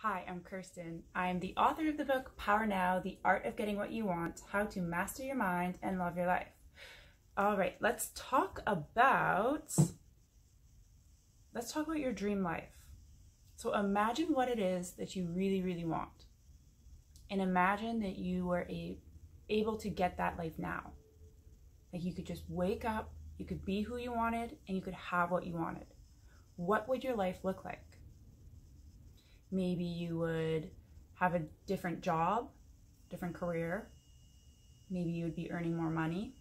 Hi, I'm Kirsten. I'm the author of the book Power Now, The Art of Getting What You Want, How to Master Your Mind and Love Your Life. All right, let's talk about your dream life. So imagine what it is that you really, really want. And imagine that you were able to get that life now. Like you could just wake up, you could be who you wanted, and you could have what you wanted. What would your life look like? Maybe you would have a different job, different career. Maybe you would be earning more money.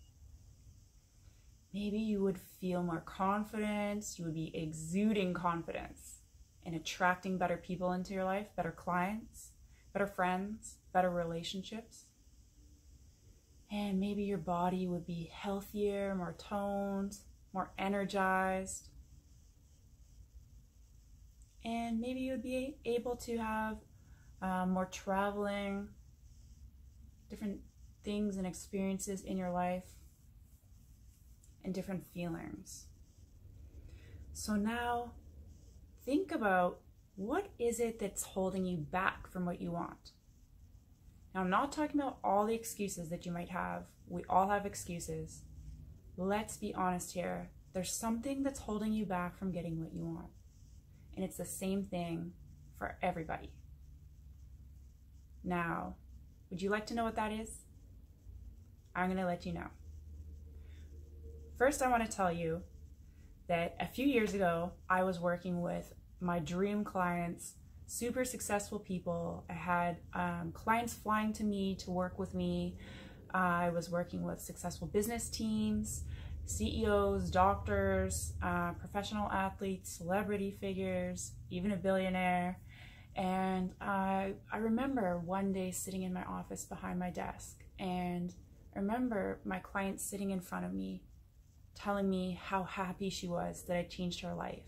Maybe you would feel more confidence. You would be exuding confidence and attracting better people into your life, better clients, better friends, better relationships. And maybe your body would be healthier, more toned, more energized. And maybe you would be able to have more traveling, different things and experiences in your life, and different feelings. So now think about, what is it that's holding you back from what you want? Now, I'm not talking about all the excuses that you might have. We all have excuses. Let's be honest here. There's something that's holding you back from getting what you want. And it's the same thing for everybody. Now, would you like to know what that is? I'm going to let you know. First, I want to tell you that a few years ago, I was working with my dream clients, super successful people. I had clients flying to me to work with me. I was working with successful business teams, CEOs, doctors, professional athletes, celebrity figures, even a billionaire. And I remember one day sitting in my office behind my desk, and I remember my client sitting in front of me telling me how happy she was that I changed her life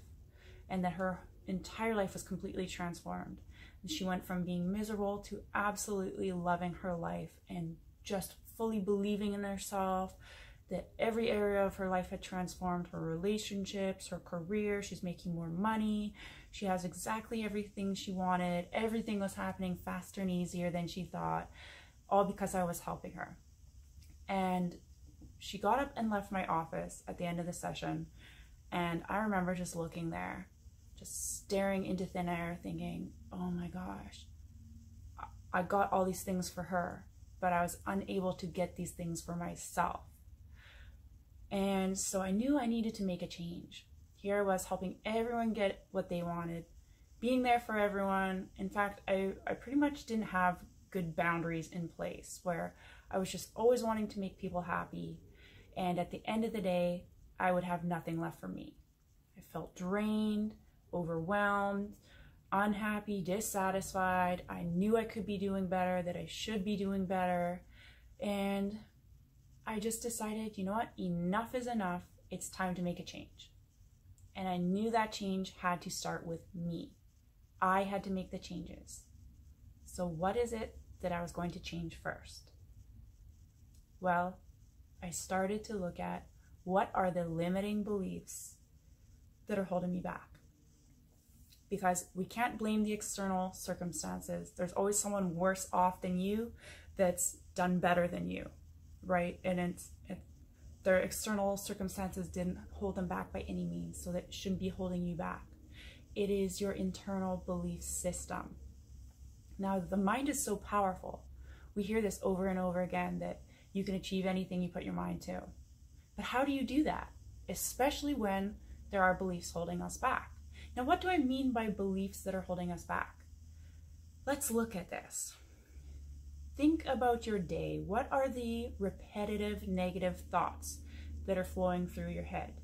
and that her entire life was completely transformed. And she went from being miserable to absolutely loving her life and just fully believing in herself, that every area of her life had transformed: her relationships, her career. She's making more money. She has exactly everything she wanted. Everything was happening faster and easier than she thought, all because I was helping her. And she got up and left my office at the end of the session. And I remember just looking there, just staring into thin air, thinking, oh my gosh, I got all these things for her, but I was unable to get these things for myself. And so I knew I needed to make a change. Here I was helping everyone get what they wanted, being there for everyone. In fact, I pretty much didn't have good boundaries in place, where I was just always wanting to make people happy. And at the end of the day, I would have nothing left for me. I felt drained, overwhelmed, unhappy, dissatisfied. I knew I could be doing better, that I should be doing better. And I just decided, you know what, enough is enough. It's time to make a change. And I knew that change had to start with me. I had to make the changes. So what is it that I was going to change first? Well, I started to look at, what are the limiting beliefs that are holding me back? Because we can't blame the external circumstances. There's always someone worse off than you that's done better than you, right? And their external circumstances didn't hold them back by any means, so that shouldn't be holding you back. It is your internal belief system. Now, the mind is so powerful. We hear this over and over again, that you can achieve anything you put your mind to. But how do you do that? Especially when there are beliefs holding us back. Now, what do I mean by beliefs that are holding us back? Let's look at this. Think about your day. What are the repetitive negative thoughts that are flowing through your head?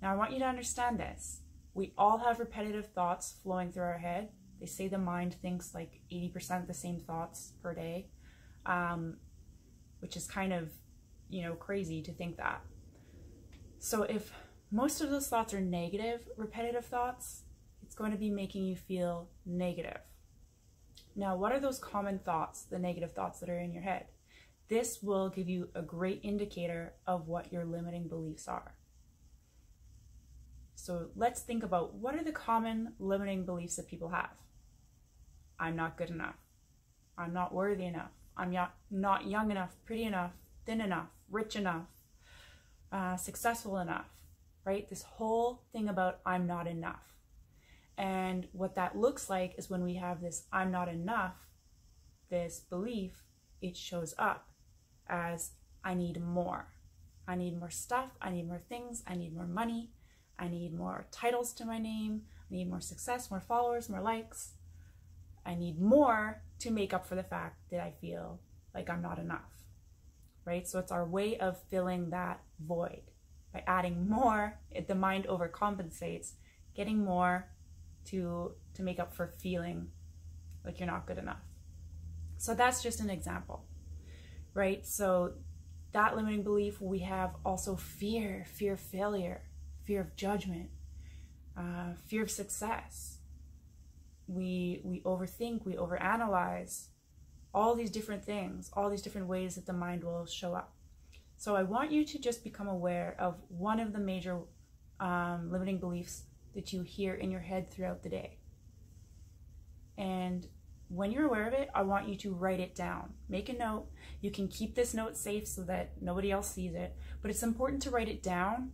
Now, I want you to understand this. We all have repetitive thoughts flowing through our head. They say the mind thinks like 80% the same thoughts per day, which is kind of, crazy to think that. So if most of those thoughts are negative, repetitive thoughts, it's going to be making you feel negative. Now, what are those common thoughts, the negative thoughts that are in your head? This will give you a great indicator of what your limiting beliefs are. So let's think about, what are the common limiting beliefs that people have? I'm not good enough. I'm not worthy enough. I'm not young enough, pretty enough, thin enough, rich enough, successful enough, right? This whole thing about I'm not enough. And what that looks like is when we have this I'm not enough, this belief, it shows up as I need more. I need more stuff. I need more things. I need more money. I need more titles to my name. I need more success, more followers, more likes. I need more to make up for the fact that I feel like I'm not enough, right? So it's our way of filling that void. By adding more, the mind overcompensates, getting more to make up for feeling like you're not good enough. So that's just an example, right? So that limiting belief, we have also fear of failure, fear of judgment, fear of success. We overthink, we overanalyze, all these different things, all these different ways that the mind will show up. So I want you to just become aware of one of the major limiting beliefs that you hear in your head throughout the day. And when you're aware of it, I want you to write it down. Make a note. You can keep this note safe so that nobody else sees it, but it's important to write it down.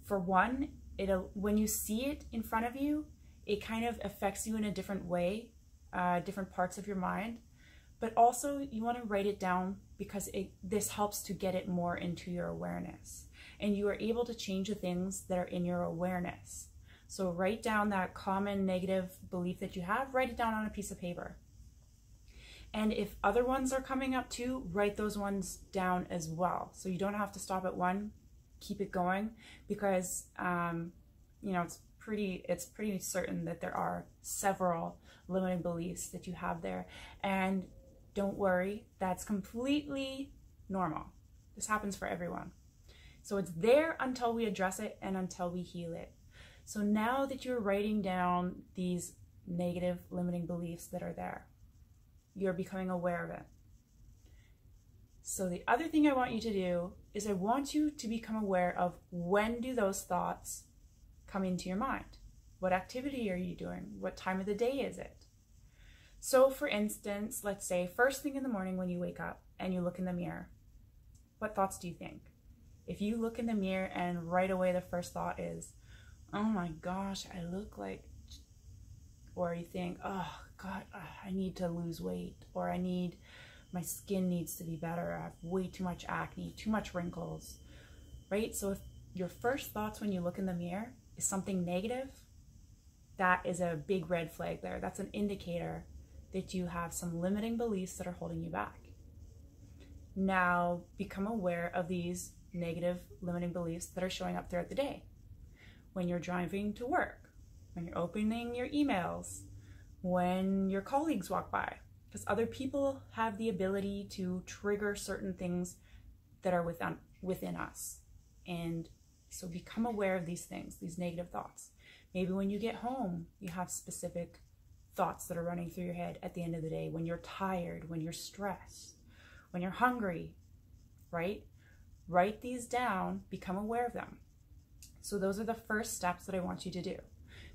For one, when you see it in front of you, it kind of affects you in a different way, different parts of your mind. But also you want to write it down because this helps to get it more into your awareness. And you are able to change the things that are in your awareness. So write down that common negative belief that you have, write it down on a piece of paper. And if other ones are coming up too, write those ones down as well. So you don't have to stop at one, keep it going, because it's pretty certain that there are several limiting beliefs that you have there. And don't worry, that's completely normal. This happens for everyone. So it's there until we address it and until we heal it. So now that you're writing down these negative limiting beliefs that are there, you're becoming aware of it. So the other thing I want you to do is I want you to become aware of when do those thoughts come into your mind? What activity are you doing? What time of the day is it? So for instance, let's say first thing in the morning when you wake up and you look in the mirror, what thoughts do you think? If you look in the mirror and right away the first thought is, oh my gosh, I look like, or you think, oh God, I need to lose weight, or my skin needs to be better, I have way too much acne, too much wrinkles, right? So if your first thoughts when you look in the mirror is something negative, that is a big red flag there. That's an indicator that you have some limiting beliefs that are holding you back. Now become aware of these negative limiting beliefs that are showing up throughout the day. When you're driving to work, when you're opening your emails, when your colleagues walk by, because other people have the ability to trigger certain things that are within us. And so become aware of these things, these negative thoughts. Maybe when you get home, you have specific thoughts that are running through your head at the end of the day, when you're tired, when you're stressed, when you're hungry, right? Write these down, become aware of them. So those are the first steps that I want you to do,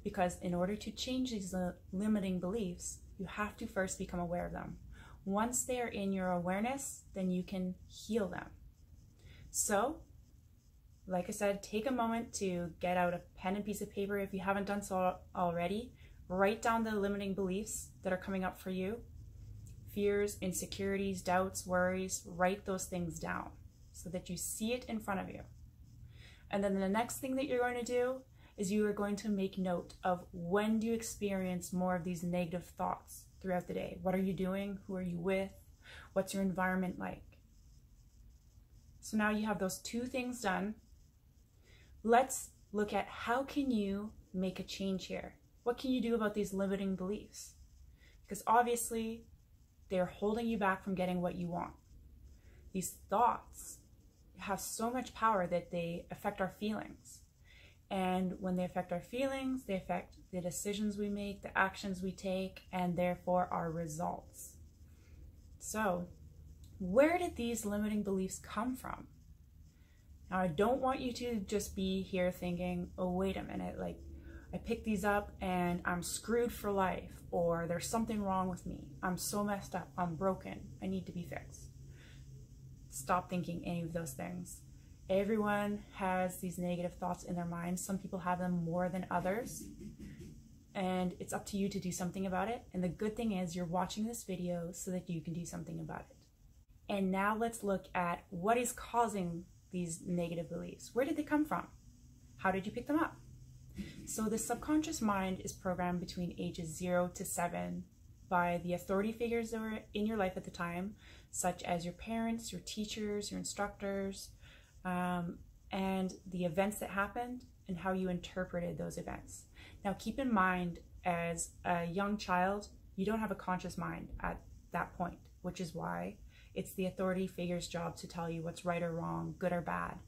because in order to change these limiting beliefs, you have to first become aware of them. Once they are in your awareness, then you can heal them. So, like I said, take a moment to get out a pen and piece of paper if you haven't done so already. Write down the limiting beliefs that are coming up for you. Fears, insecurities, doubts, worries, write those things down so that you see it in front of you. And then the next thing that you're going to do is you are going to make note of when do you experience more of these negative thoughts throughout the day. What are you doing? Who are you with? What's your environment like? So now you have those two things done. Let's look at how can you make a change here? What can you do about these limiting beliefs? Because obviously they're holding you back from getting what you want. These thoughts have so much power that they affect our feelings. And when they affect our feelings, they affect the decisions we make, the actions we take, and therefore our results. So, where did these limiting beliefs come from? Now, I don't want you to just be here thinking, oh, wait a minute, like, I pick these up and I'm screwed for life, or there's something wrong with me. I'm so messed up. I'm broken. I need to be fixed. Stop thinking any of those things. Everyone has these negative thoughts in their minds. Some people have them more than others, and it's up to you to do something about it. And the good thing is you're watching this video so that you can do something about it. And now let's look at what is causing these negative beliefs. Where did they come from? How did you pick them up? So the subconscious mind is programmed between ages 0 to 7 by the authority figures that were in your life at the time, such as your parents, your teachers, your instructors, and the events that happened and how you interpreted those events. Now keep in mind, as a young child, you don't have a conscious mind at that point, which is why it's the authority figure's job to tell you what's right or wrong, good or bad.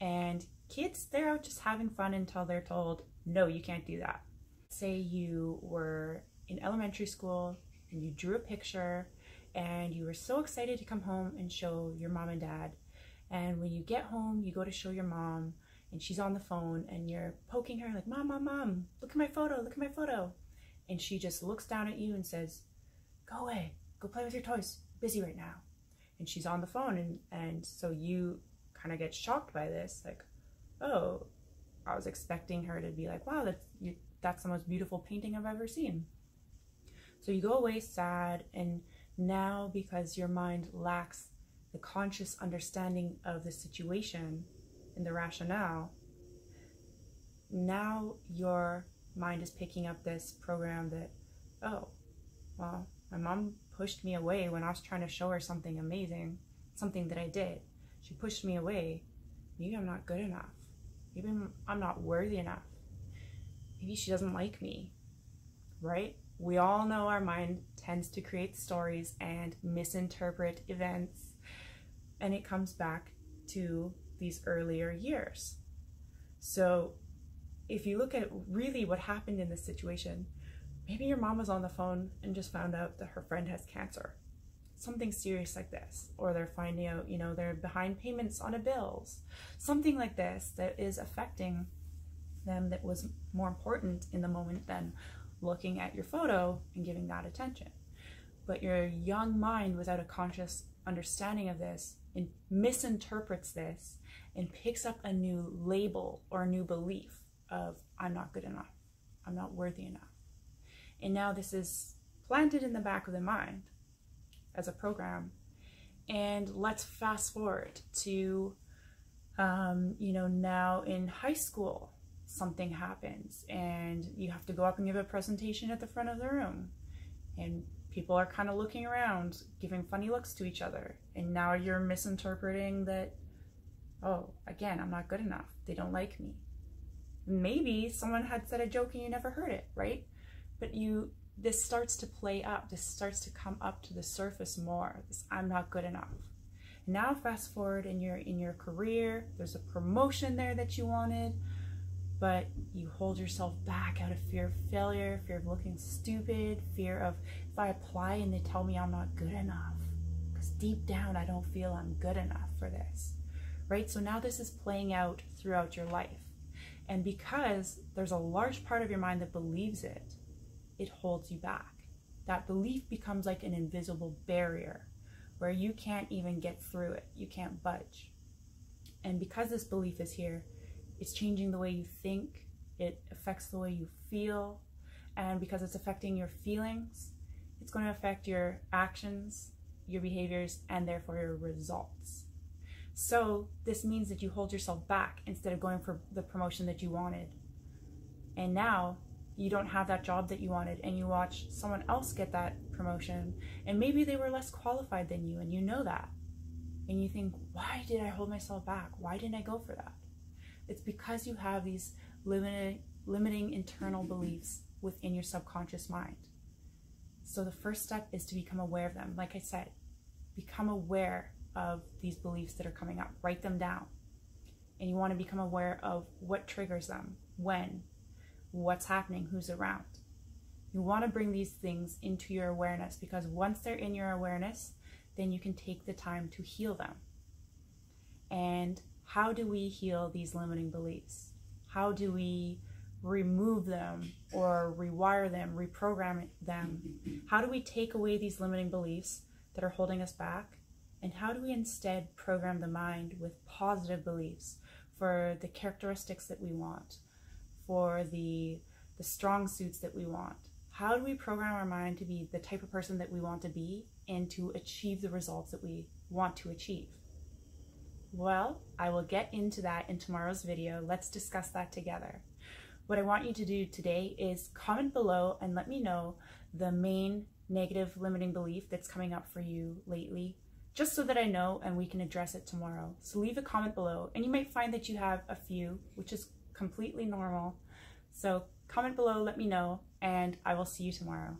And kids, they're out just having fun until they're told, no, you can't do that. Say you were in elementary school and you drew a picture and you were so excited to come home and show your mom and dad. And when you get home, you go to show your mom and she's on the phone and you're poking her like, Mom, Mom, Mom, look at my photo, look at my photo. And she just looks down at you and says, go away, go play with your toys, busy right now. And she's on the phone, and so you kind of get shocked by this, like, oh, I was expecting her to be like, wow, that's the most beautiful painting I've ever seen. So you go away sad, and now because your mind lacks the conscious understanding of the situation and the rationale, now your mind is picking up this program that, oh, well, my mom pushed me away when I was trying to show her something amazing, something that I did. She pushed me away. Maybe I'm not good enough. Maybe I'm not worthy enough. Maybe she doesn't like me, right? We all know our mind tends to create stories and misinterpret events, and it comes back to these earlier years. So if you look at really what happened in this situation, maybe your mom was on the phone and just found out that her friend has cancer. Something serious like this. Or they're finding out, they're behind payments on a bills. Something like this that is affecting them that was more important in the moment than looking at your photo and giving that attention. But your young mind, without a conscious understanding of this, misinterprets this and picks up a new label or a new belief of, I'm not good enough. I'm not worthy enough. And now this is planted in the back of the mind as a program. And let's fast forward to, now in high school, something happens and you have to go up and give a presentation at the front of the room. And people are kind of looking around, giving funny looks to each other. And now you're misinterpreting that, oh, again, I'm not good enough. They don't like me. Maybe someone had said a joke and you never heard it, right? But this starts to play up, this starts to come up to the surface more, this I'm not good enough. Now fast forward in your career, there's a promotion there that you wanted, but you hold yourself back out of fear of failure, fear of looking stupid, fear of if I apply and they tell me I'm not good enough, because deep down I don't feel I'm good enough for this, right? So now this is playing out throughout your life. And because there's a large part of your mind that believes it, it holds you back. That belief becomes like an invisible barrier where you can't even get through it. You can't budge. And because this belief is here, it's changing the way you think, it affects the way you feel, and because it's affecting your feelings, it's going to affect your actions, your behaviors, and therefore your results. So this means that you hold yourself back instead of going for the promotion that you wanted. And now you don't have that job that you wanted, and you watch someone else get that promotion, and maybe they were less qualified than you, and you know that. And you think, why did I hold myself back? Why didn't I go for that? It's because you have these limiting internal beliefs within your subconscious mind. So the first step is to become aware of them. Like I said, become aware of these beliefs that are coming up. Write them down. And you want to become aware of what triggers them, when, what's happening, who's around. You want to bring these things into your awareness, because once they're in your awareness, then you can take the time to heal them. And how do we heal these limiting beliefs? How do we remove them or rewire them, reprogram them? How do we take away these limiting beliefs that are holding us back? And how do we instead program the mind with positive beliefs for the characteristics that we want, for the strong suits that we want? How do we program our mind to be the type of person that we want to be and to achieve the results that we want to achieve? Well, I will get into that in tomorrow's video. Let's discuss that together. What I want you to do today is comment below and let me know the main negative limiting belief that's coming up for you lately, just so that I know and we can address it tomorrow. So leave a comment below, and you might find that you have a few, which is completely normal. So comment below, let me know, and I will see you tomorrow.